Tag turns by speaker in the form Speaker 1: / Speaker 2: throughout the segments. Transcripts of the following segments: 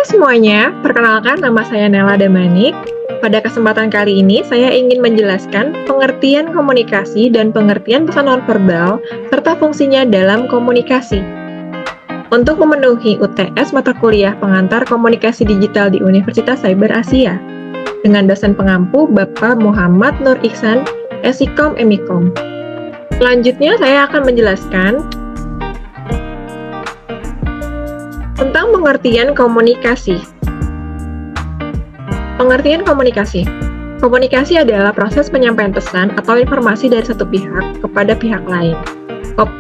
Speaker 1: semuanya, perkenalkan nama saya Nela Damanik. Pada kesempatan kali ini, saya ingin menjelaskan pengertian komunikasi dan pengertian pesan nonverbal, serta fungsinya dalam komunikasi. Untuk memenuhi UTS mata kuliah pengantar komunikasi digital di Universitas Cyber Asia, dengan dosen pengampu Bapak Muhammad Nur Ihsan, Esikom Emikom. Selanjutnya, saya akan menjelaskan tentang pengertian komunikasi. Pengertian komunikasi. Komunikasi adalah proses penyampaian pesan atau informasi dari satu pihak kepada pihak lain.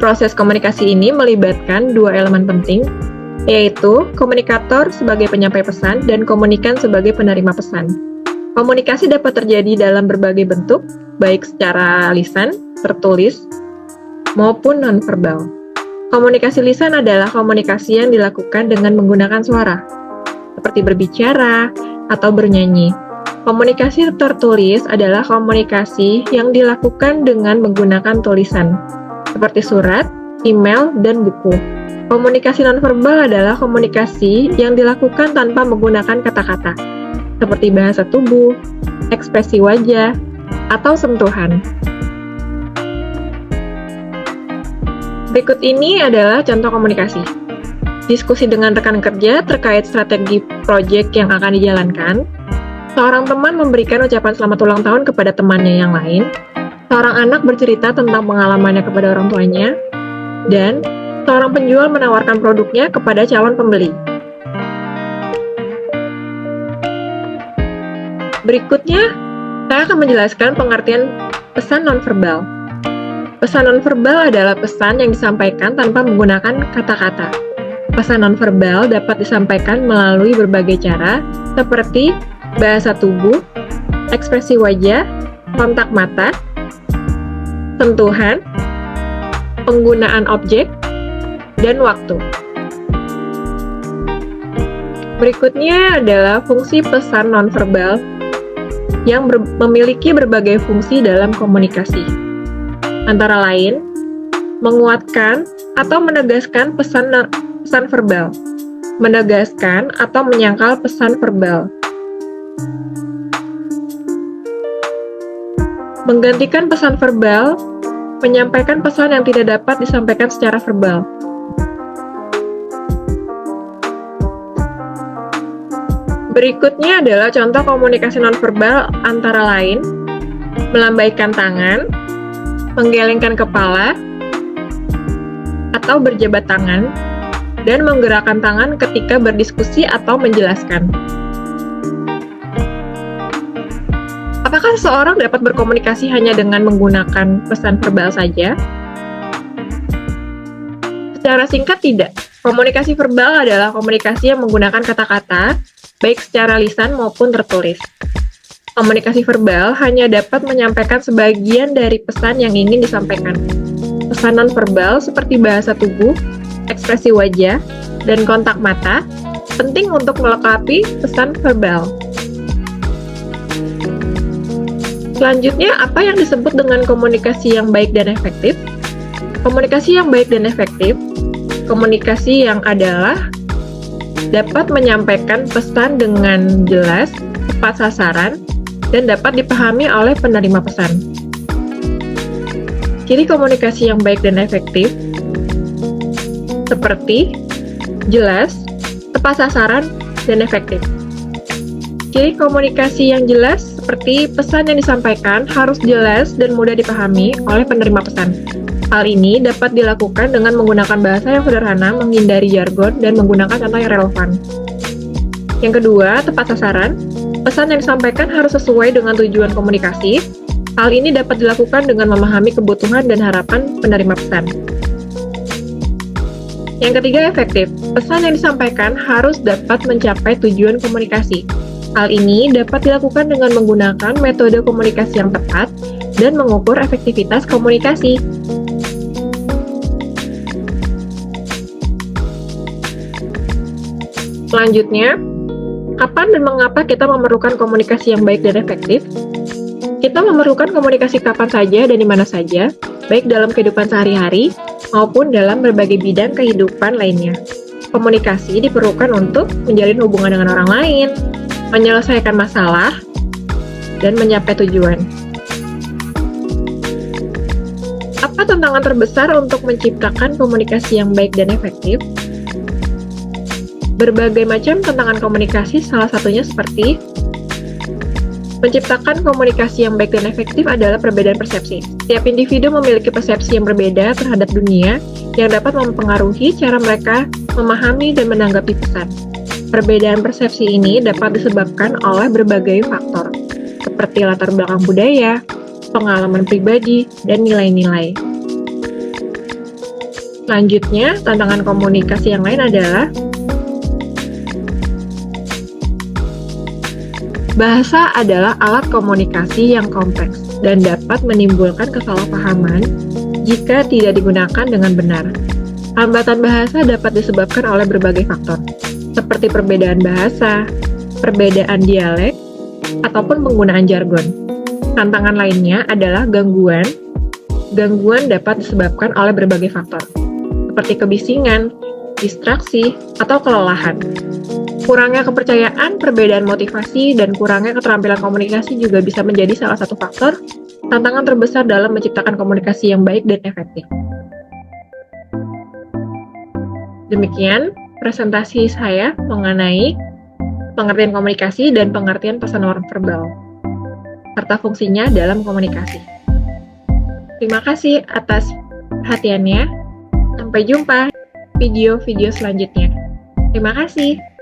Speaker 1: Proses komunikasi ini melibatkan dua elemen penting, yaitu komunikator sebagai penyampai pesan dan komunikan sebagai penerima pesan. Komunikasi dapat terjadi dalam berbagai bentuk, baik secara lisan, tertulis, maupun nonverbal. Komunikasi lisan adalah komunikasi yang dilakukan dengan menggunakan suara, seperti berbicara atau bernyanyi. Komunikasi tertulis adalah komunikasi yang dilakukan dengan menggunakan tulisan, seperti surat, email, dan buku. Komunikasi nonverbal adalah komunikasi yang dilakukan tanpa menggunakan kata-kata, seperti bahasa tubuh, ekspresi wajah, atau sentuhan. Berikut ini adalah contoh komunikasi. Diskusi dengan rekan kerja terkait strategi proyek yang akan dijalankan. Seorang teman memberikan ucapan selamat ulang tahun kepada temannya yang lain. Seorang anak bercerita tentang pengalamannya kepada orang tuanya. Dan seorang penjual menawarkan produknya kepada calon pembeli. Berikutnya, saya akan menjelaskan pengertian pesan nonverbal. Pesan nonverbal adalah pesan yang disampaikan tanpa menggunakan kata-kata. Pesan nonverbal dapat disampaikan melalui berbagai cara, seperti bahasa tubuh, ekspresi wajah, kontak mata, sentuhan, penggunaan objek, dan waktu. Berikutnya adalah fungsi pesan nonverbal yang memiliki berbagai fungsi dalam komunikasi. Antara lain, menguatkan atau menegaskan pesan verbal, menegaskan atau menyangkal pesan verbal, menggantikan pesan verbal, menyampaikan pesan yang tidak dapat disampaikan secara verbal. Berikutnya adalah contoh komunikasi nonverbal antara lain, melambaikan tangan, menggelengkan kepala, atau berjabat tangan, dan menggerakkan tangan ketika berdiskusi atau menjelaskan. Apakah seseorang dapat berkomunikasi hanya dengan menggunakan pesan verbal saja? Secara singkat, tidak. Komunikasi verbal adalah komunikasi yang menggunakan kata-kata, baik secara lisan maupun tertulis. Komunikasi verbal hanya dapat menyampaikan sebagian dari pesan yang ingin disampaikan. Pesan nonverbal seperti bahasa tubuh, ekspresi wajah, dan kontak mata penting untuk melengkapi pesan verbal. Selanjutnya, apa yang disebut dengan komunikasi yang baik dan efektif? Komunikasi yang baik dan efektif, komunikasi yang adalah dapat menyampaikan pesan dengan jelas, tepat sasaran, dan dapat dipahami oleh penerima pesan. Ciri komunikasi yang baik dan efektif seperti jelas, tepat sasaran, dan efektif. Ciri komunikasi yang jelas seperti pesan yang disampaikan harus jelas dan mudah dipahami oleh penerima pesan. Hal ini dapat dilakukan dengan menggunakan bahasa yang sederhana, menghindari jargon, dan menggunakan contoh yang relevan. Yang kedua, tepat sasaran. Pesan yang disampaikan harus sesuai dengan tujuan komunikasi. Hal ini dapat dilakukan dengan memahami kebutuhan dan harapan penerima pesan. Yang ketiga, efektif. Pesan yang disampaikan harus dapat mencapai tujuan komunikasi. Hal ini dapat dilakukan dengan menggunakan metode komunikasi yang tepat dan mengukur efektivitas komunikasi. Selanjutnya, kapan dan mengapa kita memerlukan komunikasi yang baik dan efektif? Kita memerlukan komunikasi kapan saja dan di mana saja, baik dalam kehidupan sehari-hari maupun dalam berbagai bidang kehidupan lainnya. Komunikasi diperlukan untuk menjalin hubungan dengan orang lain, menyelesaikan masalah, dan mencapai tujuan. Apa tantangan terbesar untuk menciptakan komunikasi yang baik dan efektif? Berbagai macam tantangan komunikasi, salah satunya seperti menciptakan komunikasi yang baik dan efektif adalah perbedaan persepsi. Setiap individu memiliki persepsi yang berbeda terhadap dunia yang dapat mempengaruhi cara mereka memahami dan menanggapi pesan. Perbedaan persepsi ini dapat disebabkan oleh berbagai faktor, seperti latar belakang budaya, pengalaman pribadi, dan nilai-nilai. Selanjutnya, tantangan komunikasi yang lain adalah bahasa adalah alat komunikasi yang kompleks dan dapat menimbulkan kesalahpahaman jika tidak digunakan dengan benar. Hambatan bahasa dapat disebabkan oleh berbagai faktor, seperti perbedaan bahasa, perbedaan dialek, ataupun penggunaan jargon. Tantangan lainnya adalah gangguan. Gangguan dapat disebabkan oleh berbagai faktor, seperti kebisingan, distraksi, atau kelelahan. Kurangnya kepercayaan, perbedaan motivasi, dan kurangnya keterampilan komunikasi juga bisa menjadi salah satu faktor tantangan terbesar dalam menciptakan komunikasi yang baik dan efektif. Demikian presentasi saya mengenai pengertian komunikasi dan pengertian pesan non-verbal, serta fungsinya dalam komunikasi. Terima kasih atas perhatiannya. Sampai jumpa video-video selanjutnya. Terima kasih.